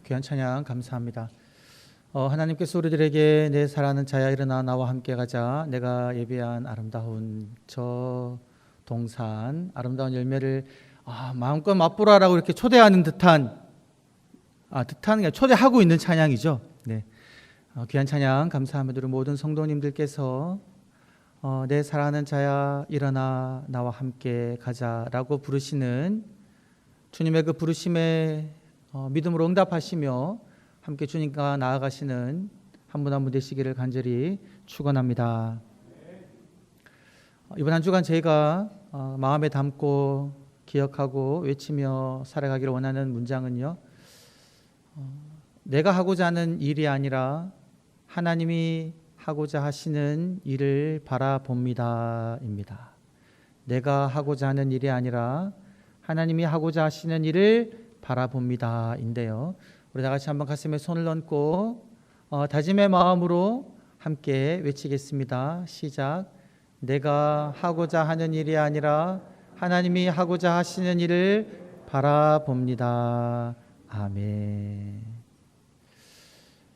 귀한 찬양 감사합니다. 하나님께서 우리들에게 내 사랑하는 자야 일어나 나와 함께 가자, 내가 예비한 아름다운 저 동산 아름다운 열매를 마음껏 맛보라라고 이렇게 초대하는 듯한 게 초대하고 있는 찬양이죠. 네. 귀한 찬양 감사합니다. 우리 모든 성도님들께서 내 사랑하는 자야 일어나 나와 함께 가자라고 부르시는 주님의 그 부르심에 믿음으로 응답하시며 함께 주님과 나아가시는 한 분 한 분 되시기를 간절히 축원합니다. 이번 한 주간 저희가 마음에 담고 기억하고 외치며 살아가기를 원하는 문장은요, 내가 하고자 하는 일이 아니라 하나님이 하고자 하시는 일을 바라봅니다 입니다. 내가 하고자 하는 일이 아니라 하나님이 하고자 하시는 일을 바라봅니다 인데요, 우리 다 같이 한번 가슴에 손을 얹고 다짐의 마음으로 함께 외치겠습니다. 시작. 내가 하고자 하는 일이 아니라 하나님이 하고자 하시는 일을 바라봅니다. 아멘.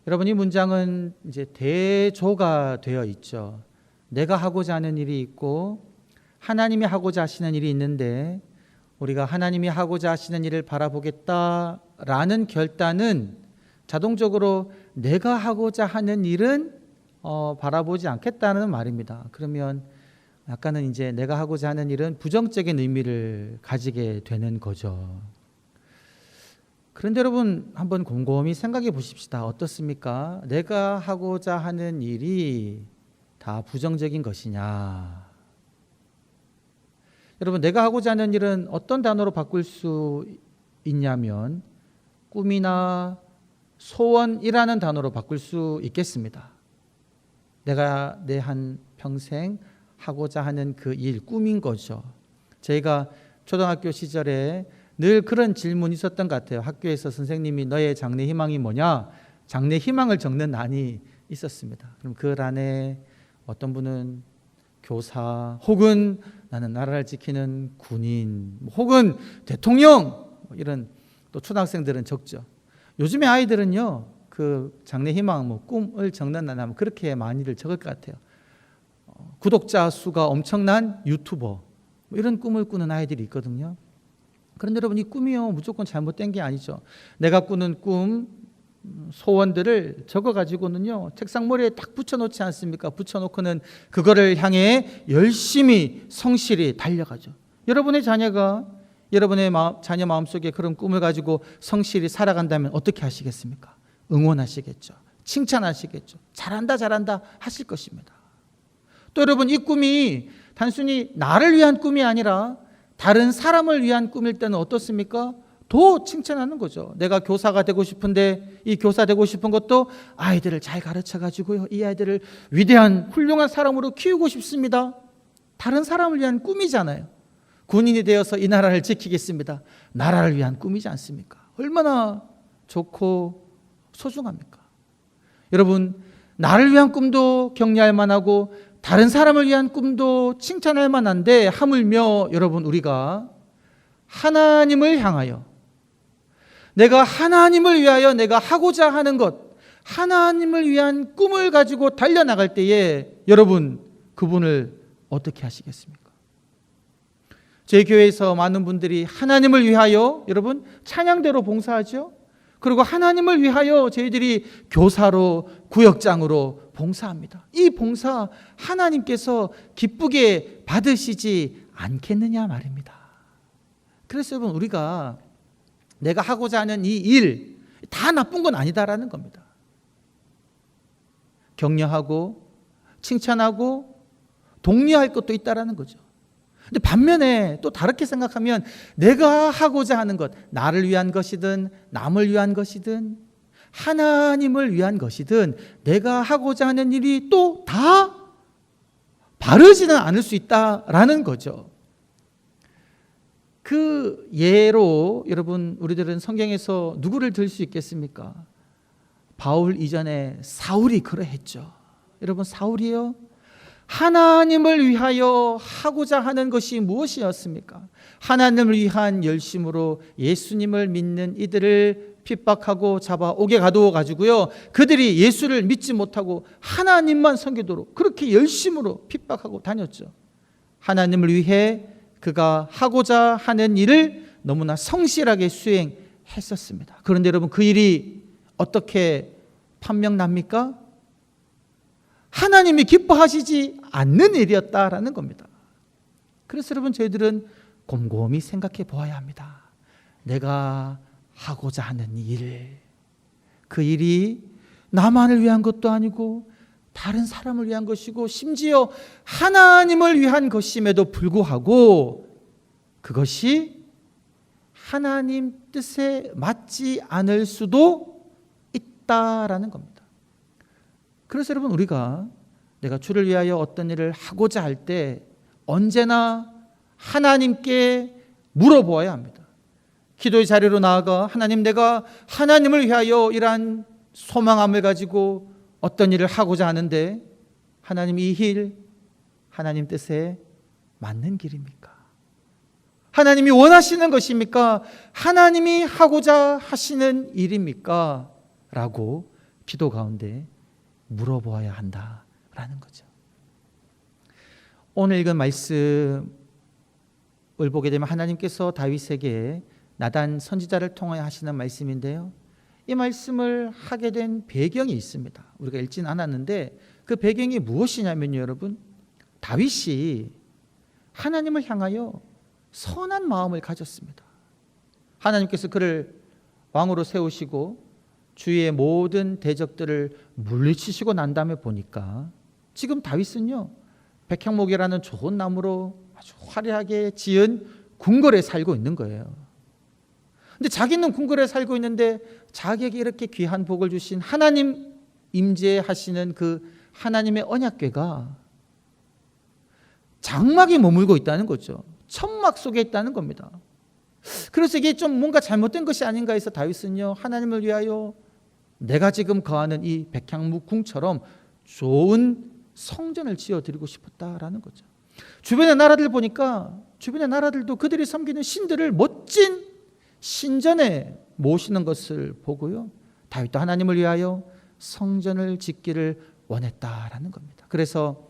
여러분, 이 문장은 이제 대조가 되어 있죠. 내가 하고자 하는 일이 있고 하나님이 하고자 하시는 일이 있는데, 우리가 하나님이 하고자 하시는 일을 바라보겠다라는 결단은 자동적으로 내가 하고자 하는 일은 바라보지 않겠다는 말입니다. 그러면 약간은 이제 내가 하고자 하는 일은 부정적인 의미를 가지게 되는 거죠. 그런데 여러분, 한번 곰곰이 생각해 보십시다. 어떻습니까? 내가 하고자 하는 일이 다 부정적인 것이냐? 여러분, 내가 하고자 하는 일은 어떤 단어로 바꿀 수 있냐면 꿈이나 소원이라는 단어로 바꿀 수 있겠습니다. 내가 내 한 평생 하고자 하는 그 일, 꿈인 거죠. 저희가 초등학교 시절에 늘 그런 질문이 있었던 것 같아요. 학교에서 선생님이 너의 장래 희망이 뭐냐? 장래 희망을 적는 난이 있었습니다. 그럼 그 란에 어떤 분은 교사, 혹은 나는 나라를 지키는 군인, 혹은 대통령, 이런, 또 초등학생들은 적죠. 요즘의 아이들은요, 그 장래 희망, 꿈을 적는다면 그렇게 많이들 적을 것 같아요. 구독자 수가 엄청난 유튜버, 이런 꿈을 꾸는 아이들이 있거든요. 그런데 여러분, 이 꿈이요 무조건 잘못된 게 아니죠. 내가 꾸는 꿈, 소원들을 적어가지고는요 책상머리에 딱 붙여놓지 않습니까? 붙여놓고는 그거를 향해 열심히 성실히 달려가죠. 여러분의 자녀가 여러분의 자녀 마음속에 그런 꿈을 가지고 성실히 살아간다면 어떻게 하시겠습니까? 응원하시겠죠. 칭찬하시겠죠. 잘한다 하실 것입니다. 또 여러분, 이 꿈이 단순히 나를 위한 꿈이 아니라 다른 사람을 위한 꿈일 때는 어떻습니까? 더 칭찬하는 거죠. 내가 교사가 되고 싶은데 이 교사 되고 싶은 것도 아이들을 잘 가르쳐가지고요, 이 아이들을 위대한 훌륭한 사람으로 키우고 싶습니다. 다른 사람을 위한 꿈이잖아요. 군인이 되어서 이 나라를 지키겠습니다. 나라를 위한 꿈이지 않습니까? 얼마나 좋고 소중합니까? 여러분, 나를 위한 꿈도 격려할 만하고 다른 사람을 위한 꿈도 칭찬할 만한데, 하물며 여러분, 우리가 하나님을 향하여, 내가 하나님을 위하여 내가 하고자 하는 것, 하나님을 위한 꿈을 가지고 달려나갈 때에 여러분, 그분을 어떻게 하시겠습니까? 제 교회에서 많은 분들이 하나님을 위하여 여러분 찬양대로 봉사하죠. 그리고 하나님을 위하여 저희들이 교사로, 구역장으로 봉사합니다. 이 봉사 하나님께서 기쁘게 받으시지 않겠느냐 말입니다. 그래서 여러분, 우리가 내가 하고자 하는 이 일 다 나쁜 건 아니다라는 겁니다. 격려하고 칭찬하고 독려할 것도 있다라는 거죠. 근데 반면에 또 다르게 생각하면 내가 하고자 하는 것, 나를 위한 것이든 남을 위한 것이든 하나님을 위한 것이든 내가 하고자 하는 일이 또 다 바르지는 않을 수 있다라는 거죠. 그 예로 여러분, 우리들은 성경에서 누구를 들 수 있겠습니까? 바울 이전에 사울이 그러했죠. 여러분, 사울이요 하나님을 위하여 하고자 하는 것이 무엇이었습니까? 하나님을 위한 열심으로 예수님을 믿는 이들을 핍박하고 잡아 옥에 가두어 가지고요, 그들이 예수를 믿지 못하고 하나님만 섬기도록 그렇게 열심으로 핍박하고 다녔죠. 하나님을 위해 그가 하고자 하는 일을 너무나 성실하게 수행했었습니다. 그런데 여러분, 그 일이 어떻게 판명납니까? 하나님이 기뻐하시지 않는 일이었다라는 겁니다. 그래서 여러분, 저희들은 곰곰이 생각해 보아야 합니다. 내가 하고자 하는 일, 그 일이 나만을 위한 것도 아니고 다른 사람을 위한 것이고 심지어 하나님을 위한 것임에도 불구하고 그것이 하나님 뜻에 맞지 않을 수도 있다라는 겁니다. 그래서 여러분, 우리가 내가 주를 위하여 어떤 일을 하고자 할 때 언제나 하나님께 물어보아야 합니다. 기도의 자리로 나아가 하나님, 내가 하나님을 위하여 이러한 소망함을 가지고 어떤 일을 하고자 하는데 하나님, 이 일 하나님 뜻에 맞는 길입니까? 하나님이 원하시는 것입니까? 하나님이 하고자 하시는 일입니까? 라고 기도 가운데 물어보아야 한다라는 거죠. 오늘 읽은 말씀을 보게 되면 하나님께서 다윗에게 나단 선지자를 통하여 하시는 말씀인데요, 이 말씀을 하게 된 배경이 있습니다. 우리가 읽지는 않았는데 그 배경이 무엇이냐면요, 여러분, 다윗이 하나님을 향하여 선한 마음을 가졌습니다. 하나님께서 그를 왕으로 세우시고 주위의 모든 대적들을 물리치시고 난 다음에 보니까 지금 다윗은요, 백향목이라는 좋은 나무로 아주 화려하게 지은 궁궐에 살고 있는 거예요. 근데 자기는 궁궐에 살고 있는데 자기에게 이렇게 귀한 복을 주신 하나님 임재하시는 그 하나님의 언약궤가 장막에 머물고 있다는 거죠. 천막 속에 있다는 겁니다. 그래서 이게 좀 뭔가 잘못된 것이 아닌가 해서 다윗은요, 하나님을 위하여 내가 지금 거하는 이 백향목 궁처럼 좋은 성전을 지어드리고 싶었다라는 거죠. 주변의 나라들 보니까 주변의 나라들도 그들이 섬기는 신들을 멋진 신전에 모시는 것을 보고요, 다윗도 하나님을 위하여 성전을 짓기를 원했다라는 겁니다. 그래서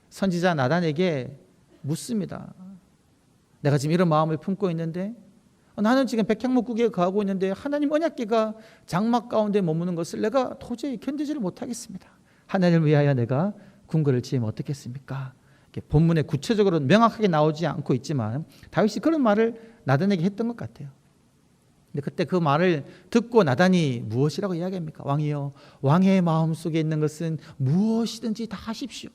선지자 나단에게 묻습니다. 내가 지금 이런 마음을 품고 있는데 나는 지금 백향목국에 거하고 있는데 하나님 언약궤가 장막 가운데 머무는 것을 내가 도저히 견디지를 못하겠습니다. 하나님을 위하여 내가 궁궐을 지으면 어떻겠습니까? 본문에 구체적으로 명확하게 나오지 않고 있지만 다윗이 그런 말을 나단에게 했던 것 같아요. 근데 그때 그 말을 듣고 나단이 무엇이라고 이야기합니까? 왕이여, 왕의 마음속에 있는 것은 무엇이든지 다 하십시오.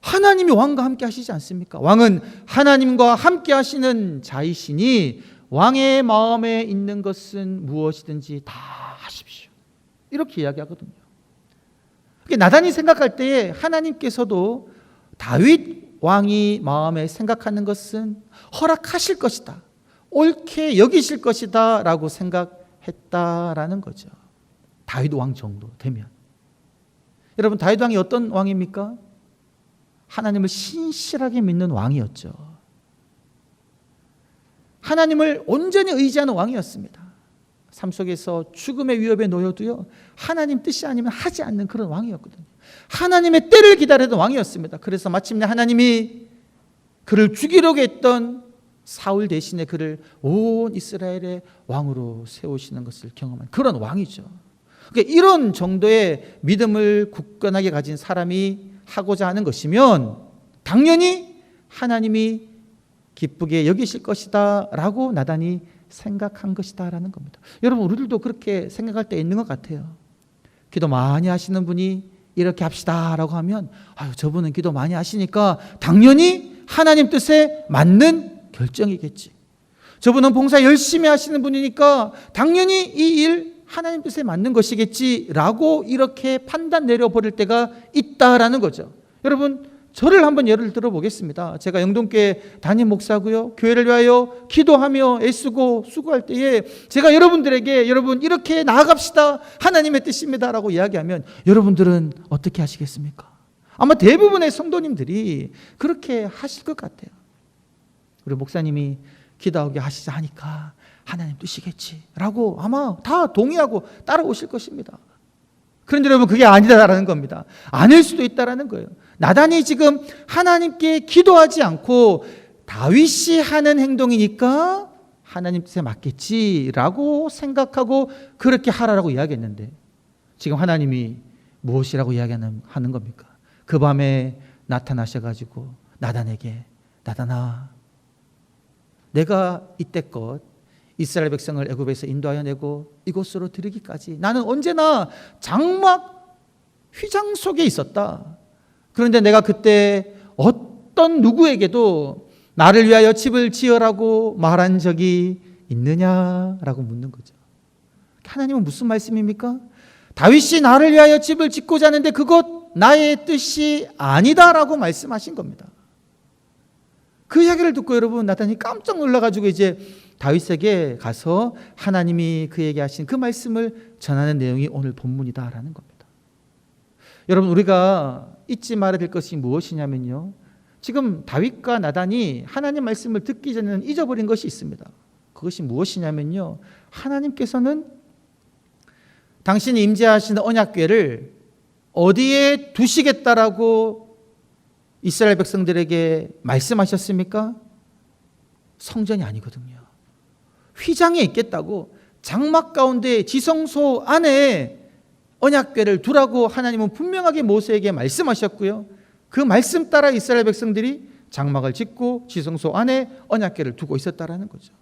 하나님이 왕과 함께 하시지 않습니까? 왕은 하나님과 함께 하시는 자이시니 왕의 마음에 있는 것은 무엇이든지 다 하십시오. 이렇게 이야기하거든요. 나단이 생각할 때에 하나님께서도 다윗 왕이 마음에 생각하는 것은 허락하실 것이다, 옳게 여기실 것이다 라고 생각했다라는 거죠. 다윗 왕 정도 되면. 여러분, 다윗 왕이 어떤 왕입니까? 하나님을 신실하게 믿는 왕이었죠. 하나님을 온전히 의지하는 왕이었습니다. 삶 속에서 죽음의 위협에 놓여도요, 하나님 뜻이 아니면 하지 않는 그런 왕이었거든요. 하나님의 때를 기다리던 왕이었습니다. 그래서 마침내 하나님이 그를 죽이려고 했던 사울 대신에 그를 온 이스라엘의 왕으로 세우시는 것을 경험한 그런 왕이죠. 그러니까 이런 정도의 믿음을 굳건하게 가진 사람이 하고자 하는 것이면 당연히 하나님이 기쁘게 여기실 것이다 라고 나단이 생각한 것이다 라는 겁니다. 여러분, 우리들도 그렇게 생각할 때 있는 것 같아요. 기도 많이 하시는 분이 이렇게 합시다 라고 하면 저분은 기도 많이 하시니까 당연히 하나님 뜻에 맞는 결정이겠지. 저분은 봉사 열심히 하시는 분이니까 당연히 이 일 하나님 뜻에 맞는 것이겠지 라고 이렇게 판단 내려버릴 때가 있다라는 거죠. 여러분, 저를 한번 예를 들어보겠습니다. 제가 영동교회 담임 목사고요, 교회를 위하여 기도하며 애쓰고 수고할 때에 제가 여러분들에게 여러분 이렇게 나아갑시다, 하나님의 뜻입니다 라고 이야기하면 여러분들은 어떻게 하시겠습니까? 아마 대부분의 성도님들이 그렇게 하실 것 같아요. 우리 목사님이 기도하게 하시자 하니까 하나님 뜻이겠지라고 아마 다 동의하고 따라오실 것입니다. 그런데 여러분, 그게 아니다라는 겁니다. 아닐 수도 있다라는 거예요. 나단이 지금 하나님께 기도하지 않고 다윗이 하는 행동이니까 하나님 뜻에 맞겠지라고 생각하고 그렇게 하라고 이야기했는데, 지금 하나님이 무엇이라고 이야기하는 겁니까? 그 밤에 나타나셔가지고 나단에게, 나단아, 내가 이때껏 이스라엘 백성을 애굽에서 인도하여 내고 이곳으로 들이기까지 나는 언제나 장막 휘장 속에 있었다. 그런데 내가 그때 어떤 누구에게도 나를 위하여 집을 지으라고 말한 적이 있느냐라고 묻는 거죠. 하나님은 무슨 말씀입니까? 다윗이 나를 위하여 집을 짓고자 하는데 그것 나의 뜻이 아니다라고 말씀하신 겁니다. 그 이야기를 듣고 여러분, 나단이 깜짝 놀라가지고 이제 다윗에게 가서 하나님이 그에게 하신 그 말씀을 전하는 내용이 오늘 본문이다라는 겁니다. 여러분, 우리가 잊지 말아야 될 것이 무엇이냐면요, 지금 다윗과 나단이 하나님 말씀을 듣기 전에는 잊어버린 것이 있습니다. 그것이 무엇이냐면요, 하나님께서는 당신이 임재하시는 언약궤를 어디에 두시겠다라고 이스라엘 백성들에게 말씀하셨습니까? 성전이 아니거든요. 휘장에 있겠다고, 장막 가운데 지성소 안에 언약궤를 두라고 하나님은 분명하게 모세에게 말씀하셨고요. 그 말씀 따라 이스라엘 백성들이 장막을 짓고 지성소 안에 언약궤를 두고 있었다라는 거죠.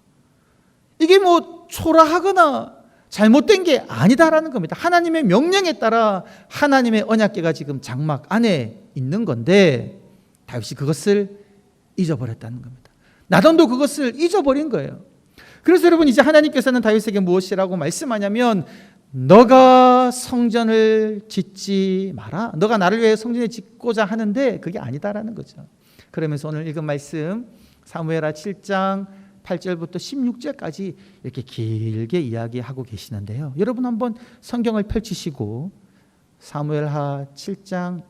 이게 뭐 초라하거나 잘못된 게 아니다라는 겁니다. 하나님의 명령에 따라 하나님의 언약궤가 지금 장막 안에 있는 건데 다윗이 그것을 잊어버렸다는 겁니다. 나단도 그것을 잊어버린 거예요. 그래서 여러분, 이제 하나님께서는 다윗에게 무엇이라고 말씀하냐면, 너가 성전을 짓지 마라. 너가 나를 위해 성전을 짓고자 하는데 그게 아니다라는 거죠. 그러면서 오늘 읽은 말씀 사무엘하 7장 8절부터 16절까지 이렇게 길게 이야기하고 계시는데요. 여러분 한번 성경을 펼치시고 사무엘하 7장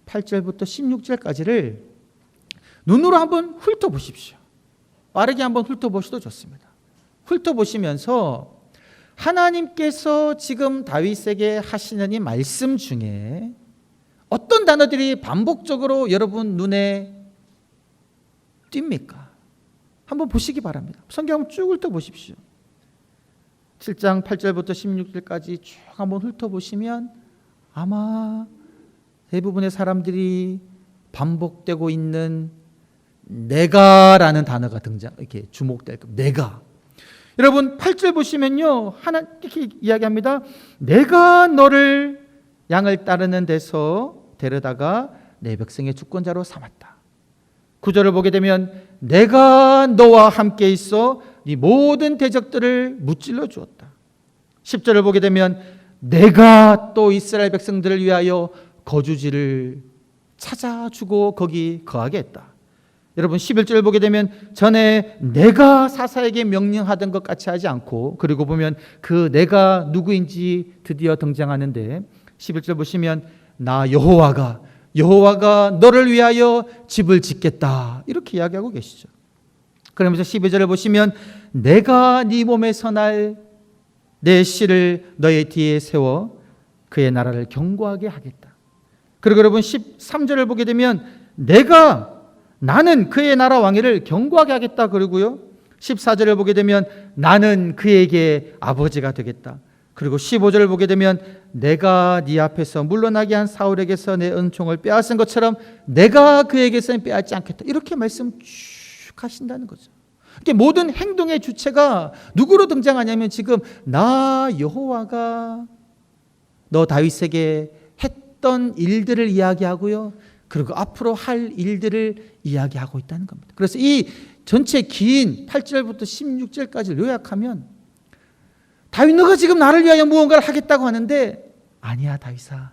8절부터 16절까지를 눈으로 한번 훑어보십시오. 빠르게 한번 훑어보셔도 좋습니다. 훑어보시면서 하나님께서 지금 다윗에게 하시는 이 말씀 중에 어떤 단어들이 반복적으로 여러분 눈에 띕니까? 한번 보시기 바랍니다. 성경 쭉 훑어보십시오. 7장 8절부터 16절까지 쭉 한번 훑어보시면 아마 대부분의 사람들이 반복되고 있는 내가라는 단어가 이렇게 주목될 겁니다. 내가. 여러분 8절 보시면요, 하나 이렇게 이야기합니다. 내가 너를 양을 따르는 데서 데려다가 내 백성의 주권자로 삼았다. 9절을 보게 되면 내가 너와 함께 있어 네 모든 대적들을 무찔러 주었다. 10절을 보게 되면 내가 또 이스라엘 백성들을 위하여 거주지를 찾아주고 거기 거하게 했다. 여러분 11절을 보게 되면 전에 내가 사사에게 명령하던 것 같이 하지 않고, 그리고 보면 그 내가 누구인지 드디어 등장하는데 11절 보시면 나 여호와가 너를 위하여 집을 짓겠다 이렇게 이야기하고 계시죠. 그러면서 12절을 보시면 내가 네 몸에 선할 내 씨를 너의 뒤에 세워 그의 나라를 견고하게 하겠다. 그리고 여러분 13절을 보게 되면 나는 그의 나라 왕위를 견고하게 하겠다. 그리고요 14절을 보게 되면 나는 그에게 아버지가 되겠다. 그리고 15절을 보게 되면 내가 네 앞에서 물러나게 한 사울에게서 내 은총을 빼앗은 것처럼 내가 그에게서는 빼앗지 않겠다. 이렇게 말씀 쭉 하신다는 거죠. 이렇게 모든 행동의 주체가 누구로 등장하냐면 지금 나 여호와가 너 다윗에게 했던 일들을 이야기하고요, 그리고 앞으로 할 일들을 이야기하고 있다는 겁니다. 그래서 이 전체 긴 8절부터 16절까지를 요약하면 다윗 너가 지금 나를 위하여 무언가를 하겠다고 하는데 아니야 다윗아,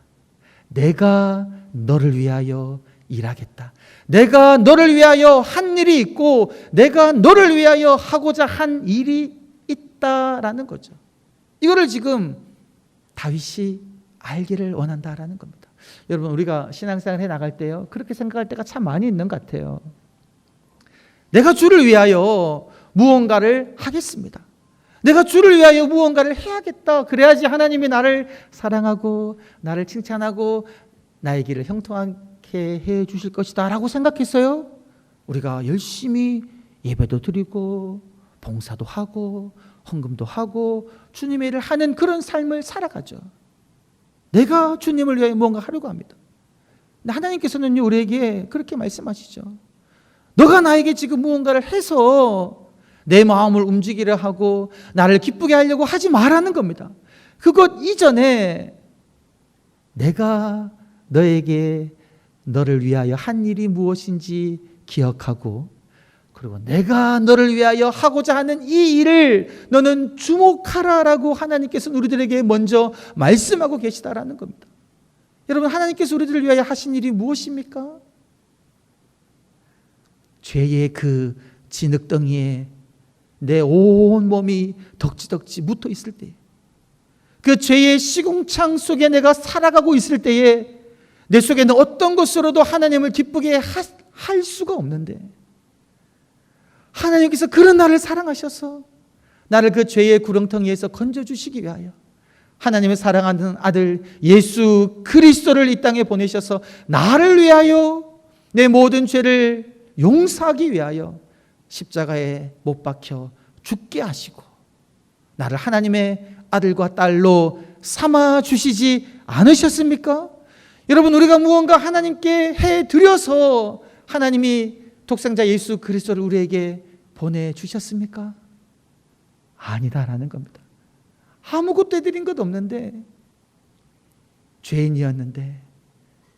내가 너를 위하여 일하겠다. 내가 너를 위하여 한 일이 있고 내가 너를 위하여 하고자 한 일이 있다라는 거죠. 이거를 지금 다윗이 알기를 원한다라는 겁니다. 여러분, 우리가 신앙생활 해 나갈 때요, 그렇게 생각할 때가 참 많이 있는 것 같아요. 내가 주를 위하여 무언가를 하겠습니다. 내가 주를 위하여 무언가를 해야겠다. 그래야지 하나님이 나를 사랑하고 나를 칭찬하고 나의 길을 형통하게 해 주실 것이다 라고 생각했어요. 우리가 열심히 예배도 드리고 봉사도 하고 헌금도 하고 주님의 일을 하는 그런 삶을 살아가죠. 내가 주님을 위하여 무언가 하려고 합니다. 근데 하나님께서는 우리에게 그렇게 말씀하시죠. 너가 나에게 지금 무언가를 해서 내 마음을 움직이려 하고 나를 기쁘게 하려고 하지 말라는 겁니다. 그것 이전에 내가 너에게 너를 위하여 한 일이 무엇인지 기억하고, 그리고 내가 너를 위하여 하고자 하는 이 일을 너는 주목하라라고 하나님께서는 우리들에게 먼저 말씀하고 계시다라는 겁니다. 여러분, 하나님께서 우리들을 위하여 하신 일이 무엇입니까? 죄의 그 진흙덩이에 내 온 몸이 덕지덕지 묻어 있을 때, 그 죄의 시궁창 속에 내가 살아가고 있을 때에 내 속에는 어떤 것으로도 하나님을 기쁘게 할 수가 없는데, 하나님께서 그런 나를 사랑하셔서 나를 그 죄의 구렁텅이에서 건져주시기 위하여 하나님의 사랑하는 아들 예수 그리스도를 이 땅에 보내셔서 나를 위하여 내 모든 죄를 용서하기 위하여 십자가에 못 박혀 죽게 하시고 나를 하나님의 아들과 딸로 삼아 주시지 않으셨습니까? 여러분, 우리가 무언가 하나님께 해드려서 하나님이 독생자 예수 그리스도를 우리에게 보내주셨습니까? 아니다라는 겁니다. 아무것도 해드린 것 없는데, 죄인이었는데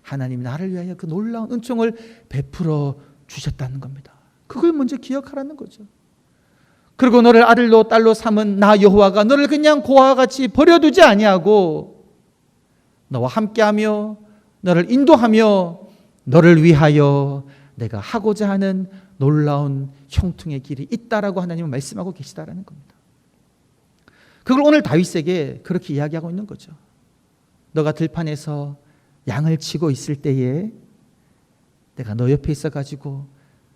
하나님이 나를 위하여 그 놀라운 은총을 베풀어 주셨다는 겁니다. 그걸 먼저 기억하라는 거죠. 그리고 너를 아들로 딸로 삼은 나 여호와가 너를 그냥 고아와 같이 버려두지 아니하고 너와 함께하며 너를 인도하며 너를 위하여 내가 하고자 하는 놀라운 형통의 길이 있다라고 하나님은 말씀하고 계시다라는 겁니다. 그걸 오늘 다윗에게 그렇게 이야기하고 있는 거죠. 너가 들판에서 양을 치고 있을 때에 내가 너 옆에 있어가지고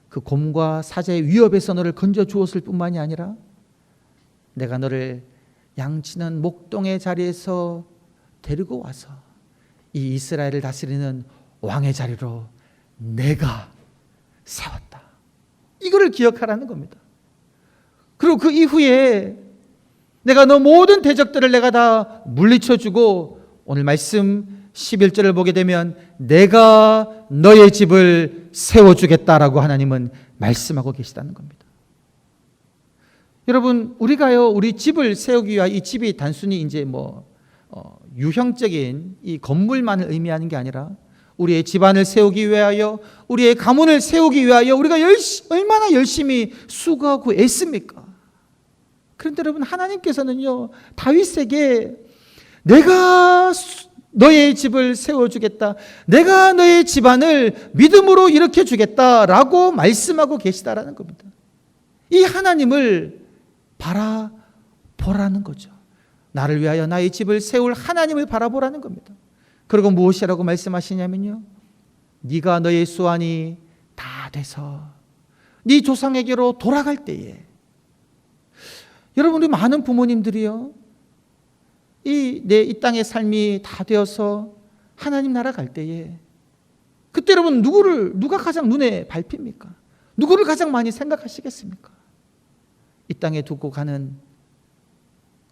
그 곰과 사자의 위협에서 너를 건져 주었을 뿐만이 아니라 내가 너를 양치는 목동의 자리에서 데리고 와서 이 이스라엘을 다스리는 왕의 자리로 내가 세웠다. 이거를 기억하라는 겁니다. 그리고 그 이후에 내가 너 모든 대적들을 내가 다 물리쳐주고, 오늘 말씀 11절을 보게 되면 내가 너의 집을 세워주겠다라고 하나님은 말씀하고 계시다는 겁니다. 여러분, 우리가요, 우리 집을 세우기 위하여, 이 집이 단순히 이제 유형적인 이 건물만을 의미하는 게 아니라 우리의 집안을 세우기 위하여, 우리의 가문을 세우기 위하여 우리가 얼마나 열심히 수고하고 애씁니까? 그런데 여러분, 하나님께서는요, 다윗에게 내가 너의 집을 세워주겠다, 내가 너의 집안을 믿음으로 일으켜 주겠다라고 말씀하고 계시다라는 겁니다. 이 하나님을 바라보라는 거죠. 나를 위하여 나의 집을 세울 하나님을 바라보라는 겁니다. 그리고 무엇이라고 말씀하시냐면요, 네가 너의 수완이 다 돼서 네 조상에게로 돌아갈 때에, 여러분, 우리 많은 부모님들이요, 이 땅의 삶이 다 되어서 하나님 나라 갈 때에, 그때 여러분 누가 가장 눈에 밟힙니까? 누구를 가장 많이 생각하시겠습니까? 이 땅에 두고 가는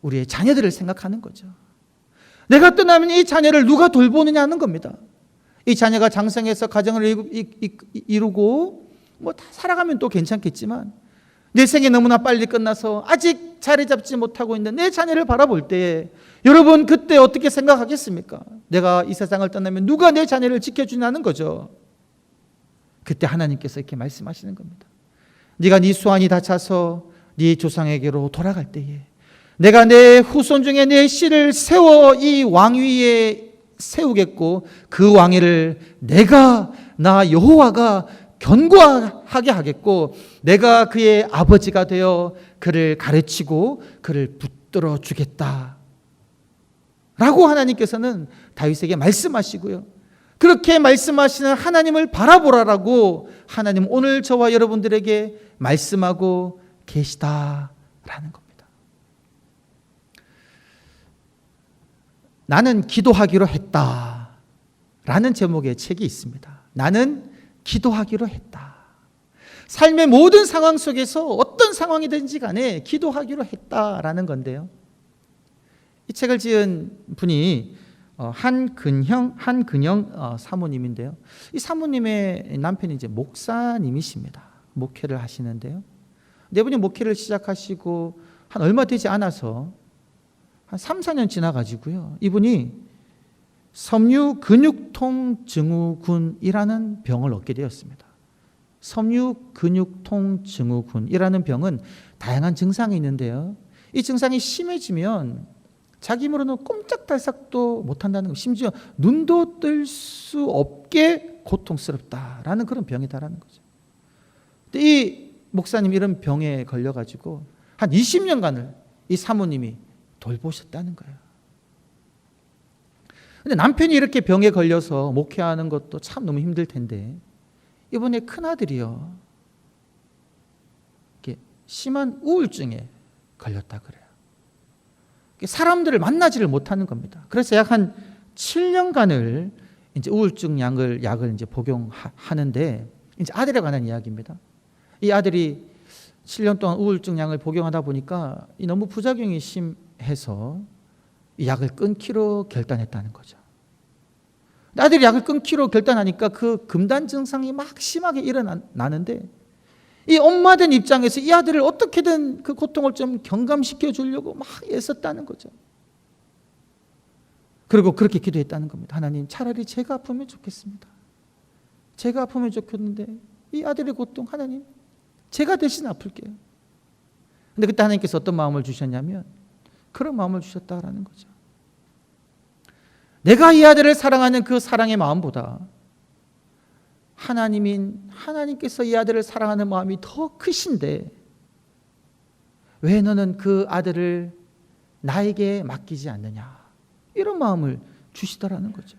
우리의 자녀들을 생각하는 거죠. 내가 떠나면 이 자녀를 누가 돌보느냐는 겁니다. 이 자녀가 장성해서 가정을 이루고 다 살아가면 또 괜찮겠지만, 내 생이 너무나 빨리 끝나서 아직 자리 잡지 못하고 있는 내 자녀를 바라볼 때 여러분, 그때 어떻게 생각하겠습니까? 내가 이 세상을 떠나면 누가 내 자녀를 지켜주냐는 거죠. 그때 하나님께서 이렇게 말씀하시는 겁니다. 네가 네 수완이 다 차서 네 조상에게로 돌아갈 때에 내가 내 후손 중에 내 씨를 세워 이 왕위에 세우겠고, 그 왕위를 내가 나 여호와가 견고하게 하겠고, 내가 그의 아버지가 되어 그를 가르치고 그를 붙들어 주겠다 라고 하나님께서는 다윗에게 말씀하시고요, 그렇게 말씀하시는 하나님을 바라보라라고 하나님 오늘 저와 여러분들에게 말씀하고 계시다라는 겁니다. 나는 기도하기로 했다라는 제목의 책이 있습니다. 나는 기도하기로 했다. 삶의 모든 상황 속에서 어떤 상황이든지 간에 기도하기로 했다라는 건데요. 이 책을 지은 분이 한근영 사모님인데요. 이 사모님의 남편이 이제 목사님이십니다. 목회를 하시는데요. 네 분이 목회를 시작하시고 한 얼마 되지 않아서 한 3, 4년 지나가지고요. 이분이 섬유근육통증후군이라는 병을 얻게 되었습니다. 섬유근육통증후군이라는 병은 다양한 증상이 있는데요. 이 증상이 심해지면 자기 힘으로는 꼼짝달싹도 못한다는 거, 심지어 눈도 뜰 수 없게 고통스럽다라는 그런 병이다라는 거죠. 근데 이 목사님이 이런 병에 걸려가지고 한 20년간을 이 사모님이 돌보셨다는 거예요. 근데 남편이 이렇게 병에 걸려서 목회하는 것도 참 너무 힘들 텐데 이번에 큰아들이요, 이렇게 심한 우울증에 걸렸다 그래요. 사람들을 만나지를 못하는 겁니다. 그래서 약 한 7년간을 이제 우울증 약을 이제 복용하는데, 이제 아들에 관한 이야기입니다. 이 아들이 7년 동안 우울증 약을 복용하다 보니까 너무 부작용이 심해서 이 약을 끊기로 결단했다는 거죠. 아들이 약을 끊기로 결단하니까 그 금단 증상이 막 심하게 일어나는데, 이 엄마된 입장에서 이 아들을 어떻게든 그 고통을 좀 경감시켜 주려고 막 애썼다는 거죠. 그리고 그렇게 기도했다는 겁니다. 하나님, 차라리 제가 아프면 좋겠습니다. 제가 아프면 좋겠는데 이 아들의 고통, 하나님, 제가 대신 아플게요. 근데 그때 하나님께서 어떤 마음을 주셨냐면 그런 마음을 주셨다라는 거죠. 내가 이 아들을 사랑하는 그 사랑의 마음보다 하나님께서 이 아들을 사랑하는 마음이 더 크신데 왜 너는 그 아들을 나에게 맡기지 않느냐, 이런 마음을 주시더라는 거죠.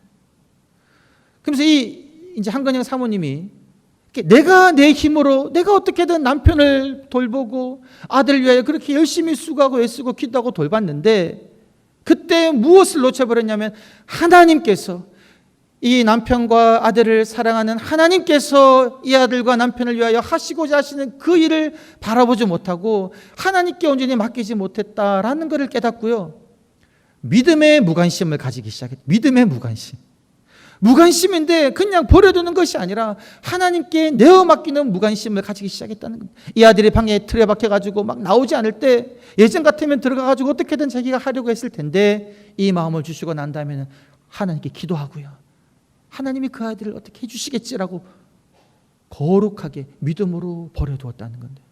그러면서 이제 한근영 사모님이 내가 내 힘으로 내가 어떻게든 남편을 돌보고 아들을 위하여 그렇게 열심히 수고하고 애쓰고 기도하고 돌봤는데, 그때 무엇을 놓쳐버렸냐면 하나님께서, 이 남편과 아들을 사랑하는 하나님께서 이 아들과 남편을 위하여 하시고자 하시는 그 일을 바라보지 못하고 하나님께 온전히 맡기지 못했다라는 것을 깨닫고요, 믿음의 무관심을 가지기 시작했다. 믿음의 무관심인데 그냥 버려두는 것이 아니라 하나님께 내어 맡기는 무관심을 가지기 시작했다는 겁니다. 이 아들이 방에 틀에 박혀가지고 막 나오지 않을 때 예전 같으면 들어가가지고 어떻게든 자기가 하려고 했을 텐데, 이 마음을 주시고 난 다음에는 하나님께 기도하고요, 하나님이 그 아들을 어떻게 해주시겠지라고 거룩하게 믿음으로 버려두었다는 건데,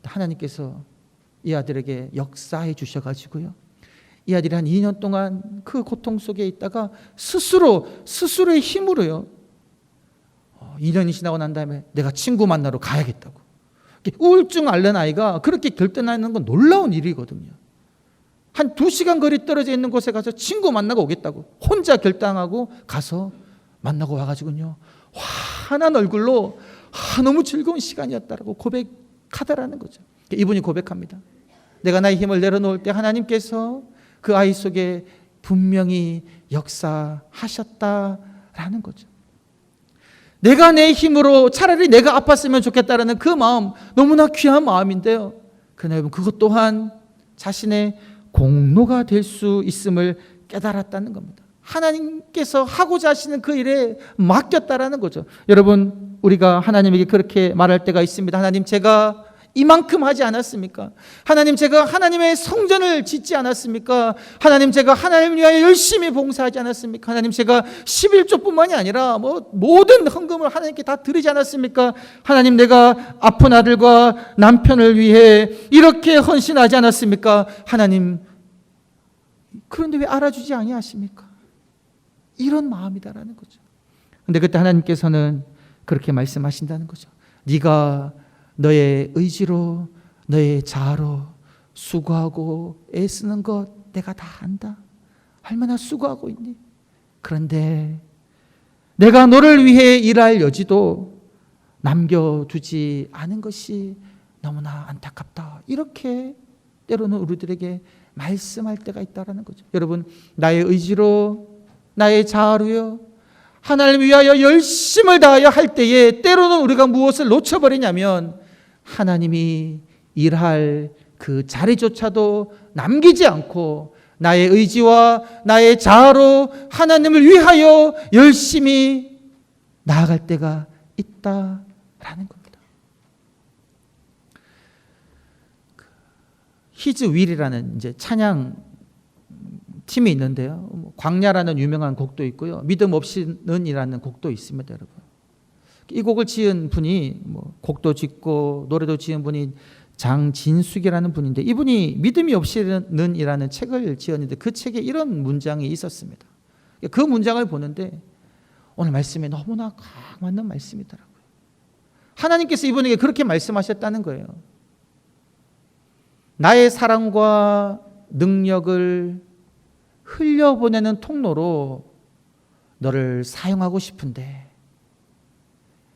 하나님께서 이 아들에게 역사해 주셔가지고요, 이 아들이 한 2년 동안 그 고통 속에 있다가 스스로의 힘으로요, 2년이 지나고 난 다음에 내가 친구 만나러 가야겠다고, 우울증 앓는 아이가 그렇게 결단하는 건 놀라운 일이거든요. 한 2시간 거리 떨어져 있는 곳에 가서 친구 만나고 오겠다고 혼자 결단하고 가서 만나고 와가지고요, 환한 얼굴로 너무 즐거운 시간이었다라고 고백하더라는 거죠. 이분이 고백합니다. 내가 나의 힘을 내려놓을 때 하나님께서 그 아이 속에 분명히 역사하셨다라는 거죠. 내가 내 힘으로 차라리 내가 아팠으면 좋겠다라는 그 마음, 너무나 귀한 마음인데요, 그러나 여러분, 그것 또한 자신의 공로가 될 수 있음을 깨달았다는 겁니다. 하나님께서 하고자 하시는 그 일에 맡겼다라는 거죠. 여러분, 우리가 하나님에게 그렇게 말할 때가 있습니다. 하나님, 제가 이만큼 하지 않았습니까? 하나님, 제가 하나님의 성전을 짓지 않았습니까? 하나님, 제가 하나님을 위하여 열심히 봉사하지 않았습니까? 하나님, 제가 11조뿐만이 아니라 모든 헌금을 하나님께 다 드리지 않았습니까? 하나님, 내가 아픈 아들과 남편을 위해 이렇게 헌신하지 않았습니까? 하나님, 그런데 왜 알아주지 아니하십니까? 이런 마음이다라는 거죠. 근데 그때 하나님께서는 그렇게 말씀하신다는 거죠. 네가 너의 의지로, 너의 자아로 수고하고 애쓰는 것 내가 다 안다. 얼마나 수고하고 있니? 그런데 내가 너를 위해 일할 여지도 남겨두지 않은 것이 너무나 안타깝다. 이렇게 때로는 우리들에게 말씀할 때가 있다는 거죠. 여러분, 나의 의지로, 나의 자아로요, 하나님을 위하여 열심을 다하여 할 때에 때로는 우리가 무엇을 놓쳐버리냐면 하나님이 일할 그 자리조차도 남기지 않고 나의 의지와 나의 자아로 하나님을 위하여 열심히 나아갈 때가 있다라는 겁니다. His will이라는 이제 찬양 팀이 있는데요. 광야라는 유명한 곡도 있고요. 믿음 없이는이라는 곡도 있습니다, 여러분. 이 곡을 지은 분이 곡도 짓고 노래도 지은 분이 장진숙이라는 분인데, 이분이 믿음이 없이는이라는 책을 지었는데 그 책에 이런 문장이 있었습니다. 그 문장을 보는데 오늘 말씀에 너무나 딱 맞는 말씀이더라고요. 하나님께서 이분에게 그렇게 말씀하셨다는 거예요. 나의 사랑과 능력을 흘려보내는 통로로 너를 사용하고 싶은데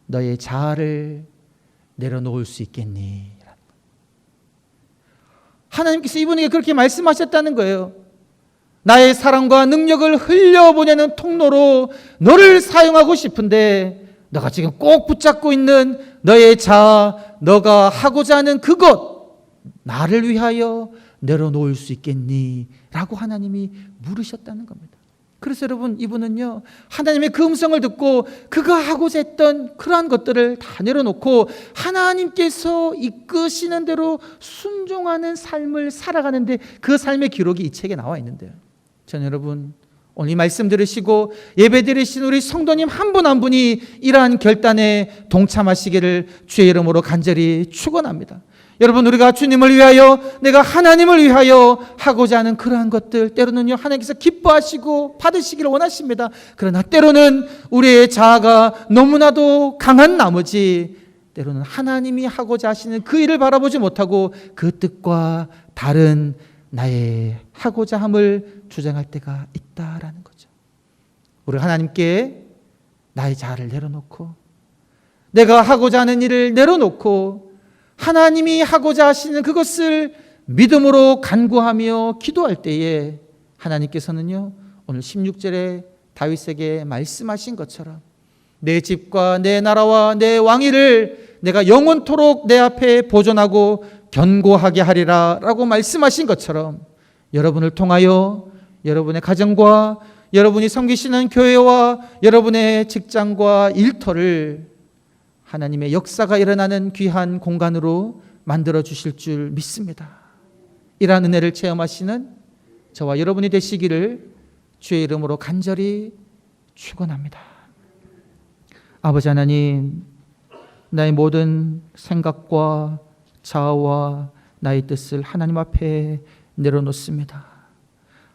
너의 자아를 내려놓을 수 있겠니? 하나님께서 이분에게 그렇게 말씀하셨다는 거예요. 나의 사랑과 능력을 흘려보내는 통로로 너를 사용하고 싶은데 너가 지금 꼭 붙잡고 있는 너의 자아, 너가 하고자 하는 그것, 나를 위하여 내려놓을 수 있겠니? 라고 하나님이 물으셨다는 겁니다. 그래서 여러분, 이분은요, 하나님의 그 음성을 듣고 그가 하고자 했던 그러한 것들을 다 내려놓고 하나님께서 이끄시는 대로 순종하는 삶을 살아가는데 그 삶의 기록이 이 책에 나와 있는데요. 저는 여러분, 오늘 이 말씀 들으시고 예배 드리신 우리 성도님 한 분 한 분이 이러한 결단에 동참하시기를 주의 이름으로 간절히 축원합니다. 여러분, 우리가 주님을 위하여, 내가 하나님을 위하여 하고자 하는 그러한 것들, 때로는요 하나님께서 기뻐하시고 받으시기를 원하십니다. 그러나 때로는 우리의 자아가 너무나도 강한 나머지 때로는 하나님이 하고자 하시는 그 일을 바라보지 못하고 그 뜻과 다른 나의 하고자 함을 주장할 때가 있다라는 거죠. 우리 하나님께 나의 자아를 내려놓고 내가 하고자 하는 일을 내려놓고 하나님이 하고자 하시는 그것을 믿음으로 간구하며 기도할 때에 하나님께서는요, 오늘 16절에 다윗에게 말씀하신 것처럼 내 집과 내 나라와 내 왕위를 내가 영원토록 내 앞에 보존하고 견고하게 하리라 라고 말씀하신 것처럼 여러분을 통하여 여러분의 가정과 여러분이 섬기시는 교회와 여러분의 직장과 일터를 하나님의 역사가 일어나는 귀한 공간으로 만들어 주실 줄 믿습니다. 이러한 은혜를 체험하시는 저와 여러분이 되시기를 주의 이름으로 간절히 축원합니다. 아버지 하나님, 나의 모든 생각과 자아와 나의 뜻을 하나님 앞에 내려놓습니다.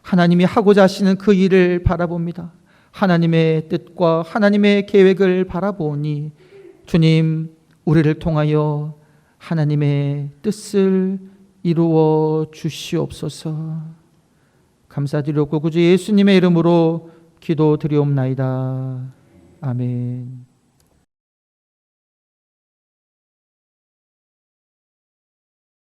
하나님이 하고자 하시는 그 일을 바라봅니다. 하나님의 뜻과 하나님의 계획을 바라보니 주님, 우리를 통하여 하나님의 뜻을 이루어 주시옵소서. 감사드리고 구주 예수님의 이름으로 기도드리옵나이다. 아멘.